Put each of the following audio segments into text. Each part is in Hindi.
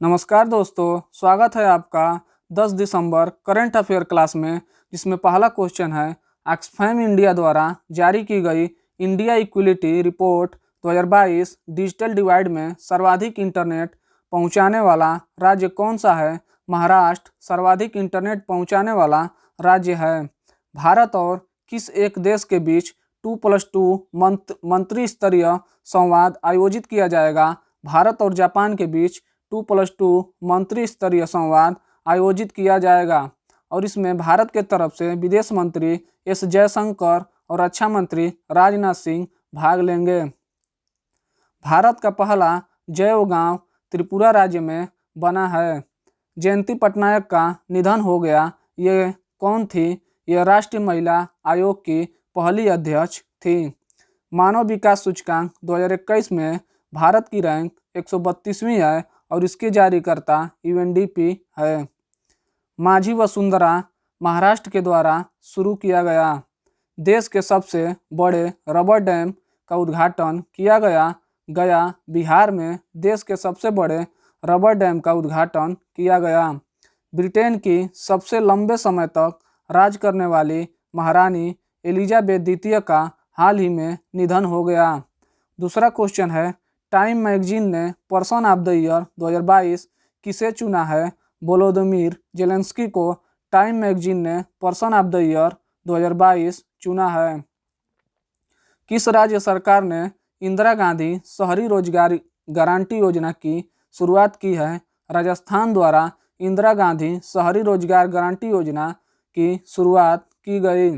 नमस्कार दोस्तों, स्वागत है आपका 10 दिसंबर करंट अफेयर क्लास में, जिसमें पहला क्वेश्चन है ऑक्सफैम इंडिया द्वारा जारी की गई India equality report 2022 digital divide में सर्वाधिक इंटरनेट पहुंचाने वाला राज्य कौन सा है। महाराष्ट्र सर्वाधिक इंटरनेट पहुंचाने वाला राज्य है। भारत और किस एक देश के बीच 2+2 मंत्री स्तरीय संवाद आयोजित किया जाएगा। भारत और जापान के बीच 2+2 मंत्री स्तरीय संवाद आयोजित किया जाएगा और इसमें भारत के तरफ से विदेश मंत्री एस जयशंकर और रक्षा मंत्री राजनाथ सिंह भाग लेंगे। भारत का पहला जैव गांव त्रिपुरा राज्य में बना है। जयंती पटनायक का निधन हो गया। ये कौन थी? यह राष्ट्रीय महिला आयोग की पहली अध्यक्ष थी। मानव विकास सूचकांक 2021 में भारत की रैंक 132वीं है और इसके जारीकर्ता यूएनडीपी है। माझी वसुंधरा महाराष्ट्र के द्वारा शुरू किया गया। देश के सबसे बड़े रबर डैम का उद्घाटन किया गया। बिहार में देश के सबसे बड़े रबर डैम का उद्घाटन किया गया। ब्रिटेन की सबसे लंबे समय तक राज करने वाली महारानी एलिजाबेथ द्वितीय का हाल ही में निधन हो गया। दूसरा क्वेश्चन है, टाइम मैगजीन ने पर्सन ऑफ द ईयर 2022 किसे चुना है। वोलोदिमीर जेलेंस्की को टाइम मैगजीन ने पर्सन ऑफ द ईयर 2022 चुना है। किस राज्य सरकार ने इंदिरा गांधी शहरी रोजगार गारंटी योजना की शुरुआत की है। राजस्थान द्वारा इंदिरा गांधी शहरी रोजगार गारंटी योजना की शुरुआत की गई।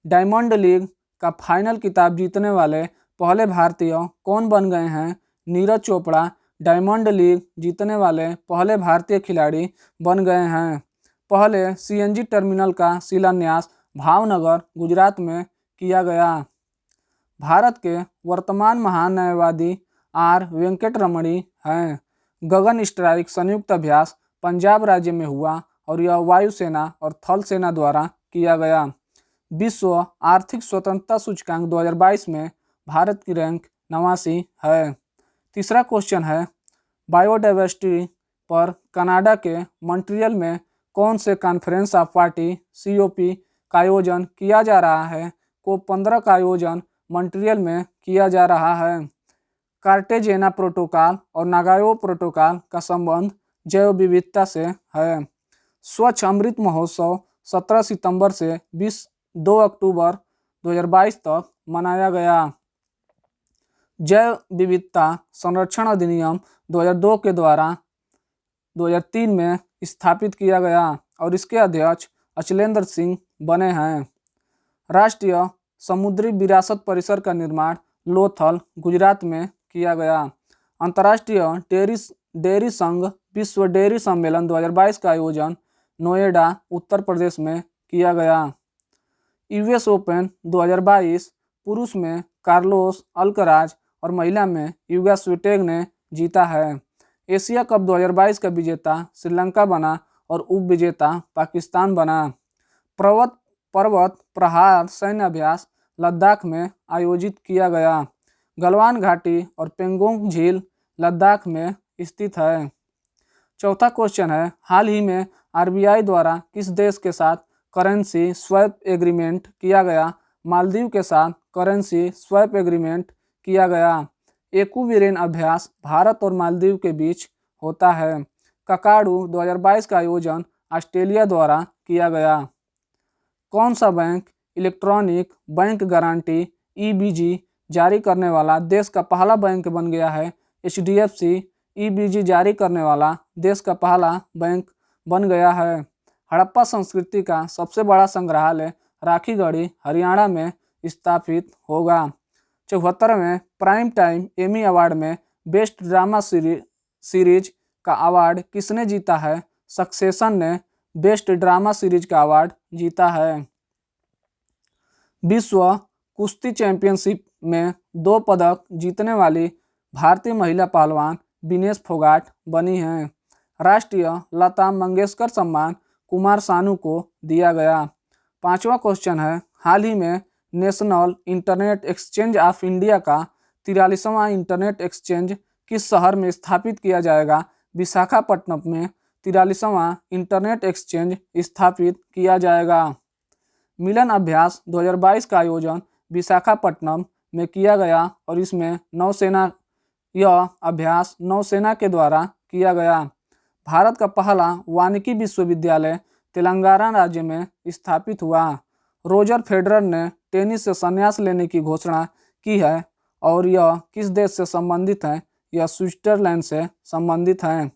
डायमंड लीग का फाइनल खिताब जीतने वाले पहले भारतीय कौन बन गए हैं। नीरज चोपड़ा डायमंड लीग जीतने वाले पहले भारतीय खिलाड़ी बन गए हैं। पहले सीएनजी टर्मिनल का शिलान्यास भावनगर गुजरात में किया गया। भारत के वर्तमान महान न्यायवादी आर वेंकटरमणी हैं। गगन स्ट्राइक संयुक्त अभ्यास पंजाब राज्य में हुआ और यह वायुसेना और थल सेना द्वारा किया गया। विश्व आर्थिक स्वतंत्रता सूचकांक 2022 में भारत की रैंक 89 है। तीसरा क्वेश्चन है, बायोडाइवर्सिटी पर कनाडा के मॉन्ट्रियल में कौन से कॉन्फ्रेंस ऑफ पार्टी COP का आयोजन किया जा रहा है। COP15 का आयोजन मॉन्ट्रियल में किया जा रहा है। कार्टेजेना प्रोटोकॉल और नागोया प्रोटोकॉल का संबंध जैव विविधता से है। स्वच्छ अमृत महोत्सव 17 सितंबर से 2 अक्टूबर 2022 तक मनाया गया। जैव विविधता संरक्षण अधिनियम 2002 के द्वारा 2003 में स्थापित किया गया और इसके अध्यक्ष अचलेंद्र सिंह बने हैं। राष्ट्रीय समुद्री विरासत परिसर का निर्माण लोथल गुजरात में किया गया। अंतर्राष्ट्रीय डेयरी संघ विश्व डेयरी सम्मेलन 2022 का आयोजन नोएडा उत्तर प्रदेश में किया गया। US ओपन 2022 पुरुष में कार्लोस अल्कराज और महिला में युगा स्विटेक ने जीता है। एशिया कप 2022 का विजेता श्रीलंका बना और उप विजेता पाकिस्तान बना। पर्वत प्रहार सैन्य अभ्यास लद्दाख में आयोजित किया गया। गलवान घाटी और पेंगोंग झील लद्दाख में स्थित है। चौथा क्वेश्चन है, हाल ही में RBI द्वारा किस देश के साथ करेंसी स्वैप एग्रीमेंट किया गया। मालदीव के साथ करेंसी स्वैप एग्रीमेंट किया गया। एक्विरिन अभ्यास भारत और मालदीव के बीच होता है। ककाडू 2022 का आयोजन ऑस्ट्रेलिया द्वारा किया गया। कौन सा bank electronic bank guarantee EBG जारी करने वाला देश का पहला बैंक बन गया है। HDFC EBG जारी करने वाला देश का पहला बैंक बन गया है। हड़प्पा संस्कृति का सबसे बड़ा संग्रहालय राखीगढ़ी हरियाणा में स्थापित होगा। 74वें प्राइम टाइम एमी अवार्ड में बेस्ट ड्रामा सीरीज का अवार्ड किसने जीता है। सक्सेशन ने बेस्ट ड्रामा सीरीज का अवार्ड जीता है। विश्व कुश्ती चैंपियनशिप में 2 पदक जीतने वाली भारतीय महिला पहलवान विनेश फोगाट बनी हैं। राष्ट्रीय लता मंगेशकर सम्मान कुमार सानू को दिया गया। 5वां क्वेश्चन है, हाल ही में national internet exchange of India का 43वां इंटरनेट एक्सचेंज किस शहर में स्थापित किया जाएगा। विशाखापट्टनम में 43वां इंटरनेट एक्सचेंज स्थापित किया जाएगा। मिलन अभ्यास 2022 का आयोजन विशाखापट्टनम में किया गया और इसमें यह अभ्यास नौसेना के द्वारा किया गया। भारत का पहला वानिकी विश्वविद्यालय तेलंगाना राज्य में स्थापित हुआ। रोजर फेडरर ने टेनिस से संन्यास लेने की घोषणा की है और यह किस देश से संबंधित है? यह स्विट्जरलैंड से संबंधित है।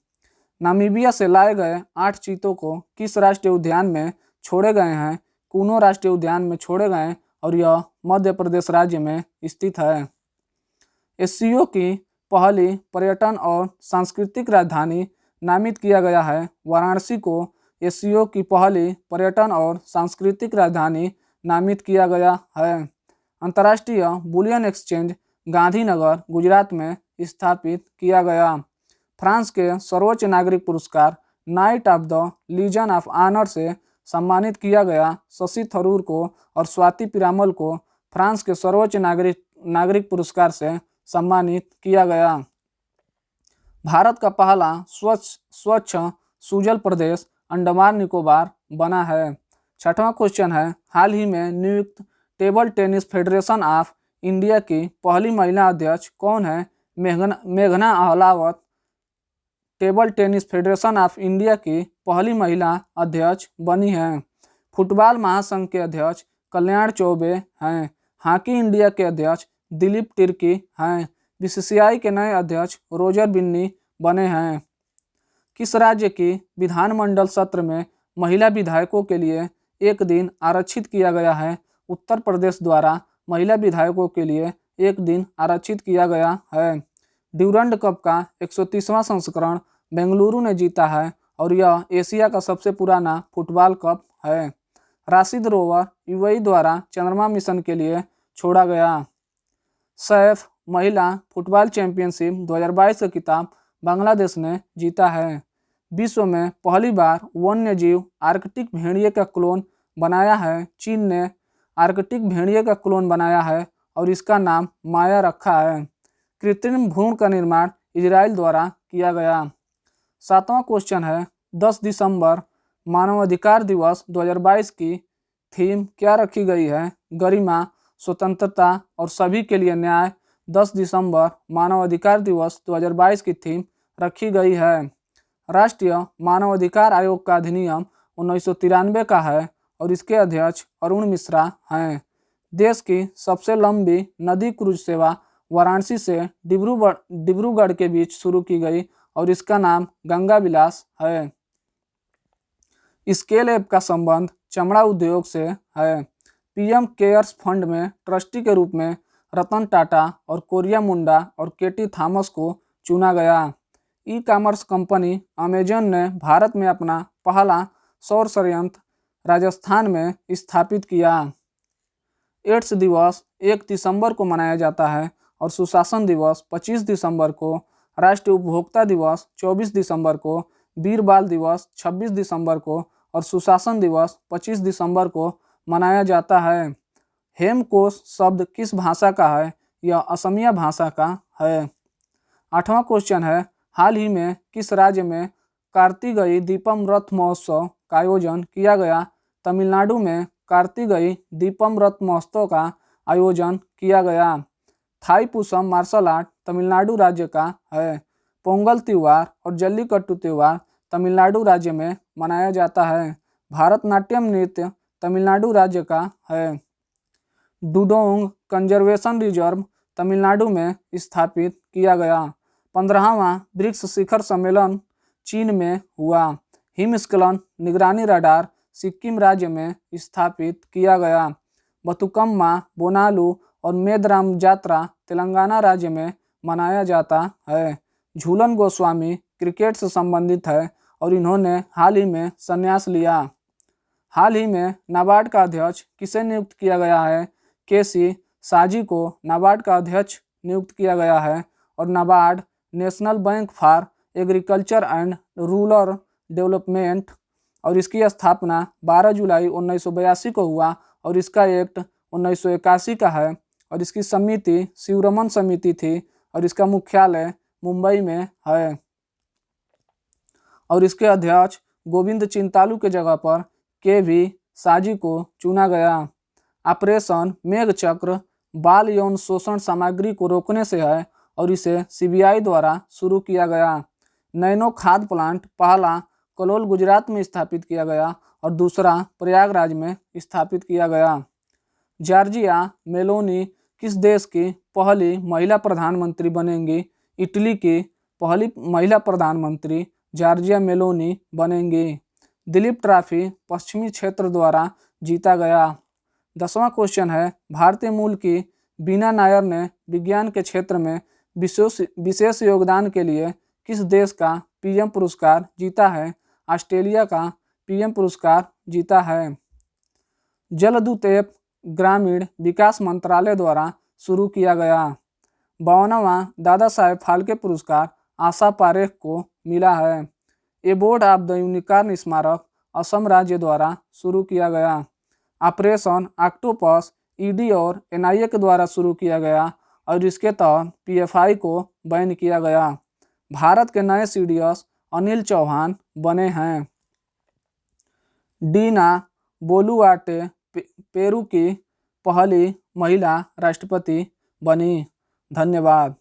नामीबिया से लाए गए 8 चीतों को किस राष्ट्रीय उद्यान में छोड़े गए हैं? कुनो राष्ट्रीय उद्यान में छोड़े गए और यह मध्य प्रदेश राज्य में स्थित है। एससीओ की पहली पर्यटन और सांस्कृतिक राजधानी नामित किया गया है। वाराणसी को एससीओ की पहली पर्यटन और सांस्कृतिक राजधानी नामित किया गया है। अंतर्राष्ट्रीय बुलियन एक्सचेंज गांधीनगर गुजरात में स्थापित किया गया। फ्रांस के सर्वोच्च नागरिक पुरस्कार knight of the legion of honour से सम्मानित किया गया। शशि थरूर को और स्वाति पिरामल को फ्रांस के सर्वोच्च नागरिक पुरस्कार से सम्मानित किया गया। भारत का पहला स्वच्छ सुजल प्रदेश अंडमान निकोबार बना है। 6वां क्वेश्चन है, हाल ही में नियुक्त table tennis federation of India की पहली महिला अध्यक्ष कौन है? मेघना Ahlawat table tennis federation of India की पहली महिला अध्यक्ष बनी हैं। फुटबॉल महासंघ के अध्यक्ष कल्याण चौबे हैं। हॉकी इंडिया के अध्यक्ष दिलीप तिर्की हैं। बीसीसीआई के नए अध्यक्ष रोजर बिन्नी बने हैं। किस राज्य की विधानमंडल सत्र में महिला विधायकों के लिए एक दिन आरक्षित किया गया है? उत्तर प्रदेश द्वारा महिला विधायकों के लिए एक दिन आरक्षित किया गया है। ड्यूरंड कप का 130वां संस्करण बेंगलुरु ने जीता है और यह एशिया का सबसे पुराना फुटबॉल कप है। राशिद रोवर यूएई द्वारा चंद्रमा मिशन के लिए छोड़ा गया। सैफ महिला फुटबॉल चैंपियनशिप 2022 का खिताब बांग्लादेश ने जीता है। विश्व में पहली बार वन्य जीव आर्कटिक भेड़िए का क्लोन बनाया है। चीन ने आर्कटिक भेड़िए का क्लोन बनाया है और इसका नाम माया रखा है। कृत्रिम भ्रूण का निर्माण इजराइल द्वारा किया गया। 7वां क्वेश्चन है, 10 दिसंबर मानवाधिकार दिवस 2022 की थीम क्या रखी गई है? गरिमा, स्वतंत्रता और सभी के लिए न्याय। 10 दिसंबर मानवाधिकार दिवस 2022 की थीम रखी गई है। राष्ट्रीय मानवाधिकार आयोग का अधिनियम 1993 का है और इसके अध्यक्ष अरुण मिश्रा हैं। देश की सबसे लंबी नदी क्रूज सेवा वाराणसी से डिब्रूगढ़ के बीच शुरू की गई और इसका नाम गंगा विलास है। स्केल ऐप का संबंध चमड़ा उद्योग से है। पीएम केयर्स फंड में ट्रस्टी के रूप में रतन टाटा और कोरिया मुंडा और केटी थॉमस को चुना गया। ई कॉमर्स कंपनी अमेजन ने भारत में अपना पहला सौर संयंत्र राजस्थान में स्थापित किया। एड्स दिवस 1 दिसंबर को मनाया जाता है और सुशासन दिवस 25 दिसंबर को, राष्ट्रीय उपभोक्ता दिवस 24 दिसंबर को, वीर बाल दिवस 26 दिसंबर को और सुशासन दिवस 25 दिसंबर को मनाया जाता है। हेमकोश शब्द किस भाषा का है? यह असमिया भाषा का है। 8वां क्वेश्चन है, हाल ही में किस राज्य में कार्तिगई दीपम रथ महोत्सव का आयोजन किया गया? तमिलनाडु में कार्तिगई दीपम रथ महोत्सव का आयोजन किया गया। थाईपुसम मार्शल आर्ट तमिलनाडु राज्य का है। पोंगल त्योहार और जल्लीकट्टू त्योहार तमिलनाडु राज्य में मनाया जाता है। भारतनाट्यम नृत्य तमिलनाडु राज्य का है। डुडोंग कंजर्वेशन रिजर्व तमिलनाडु में स्थापित किया गया। 15वां ब्रिक्स शिखर सम्मेलन चीन में हुआ। हिमस्खलन निगरानी रडार सिक्किम राज्य में स्थापित किया गया। बथुकम्मा, बोनालू और मेदराम जात्रा तेलंगाना राज्य में मनाया जाता है। झूलन गोस्वामी क्रिकेट से संबंधित है और इन्होंने हाल ही में संन्यास लिया। हाल ही में नाबार्ड का अध्यक्ष किसे नियुक्त किया गया है? केसी साजी को नाबार्ड का अध्यक्ष नियुक्त किया गया है और NABARD national bank for agriculture and rural development और इसकी स्थापना 12 जुलाई 1982 को हुआ और इसका एक्ट 1981 का है और इसकी समिति शिवरमन समिति थी और इसका मुख्यालय मुंबई में है। और इसके अध्यक्ष गोविंद चिंतालू के जगह पर के.वी. साजी को चुना गया। ऑपरेशन मेघचक्र बाल यौन शोषण सामग्री को रोकने से है और इसे सीबीआई द्वारा शुरू किया गया। नैनो खाद प्लांट पहला कलोल गुजरात में स्थापित किया गया और दूसरा प्रयागराज में स्थापित किया गया। जॉर्जिया मेलोनी किस देश की पहली महिला प्रधानमंत्री बनेंगी? इटली की पहली महिला प्रधानमंत्री जॉर्जिया मेलोनी बनेंगी। दिलीप ट्रॉफी पश्चिमी क्षेत्र द्वारा जीता गया। 10वां क्वेश्चन है, भारतीय मूल की बीना नायर ने विज्ञान के क्षेत्र में विशेष योगदान के लिए किस देश का पीएम पुरस्कार जीता है? ऑस्ट्रेलिया का पीएम पुरस्कार जीता है। जलदूत ऐप ग्रामीण विकास मंत्रालय द्वारा शुरू किया गया। 52वां दादा साहेब फाल्के पुरस्कार आशा पारेख को मिला है। एबोर्ड ऑफ द यूनिकॉर्न स्मारक असम राज्य द्वारा शुरू किया गया। ऑपरेशन ऑक्टोपस ईडी और एनआईए के द्वारा शुरू किया गया और इसके तहत पीएफआई को बैन किया गया। भारत के नए सीडीएस अनिल चौहान बने हैं। डीना बोलुआर्टे पेरू की पहली महिला राष्ट्रपति बनी। धन्यवाद।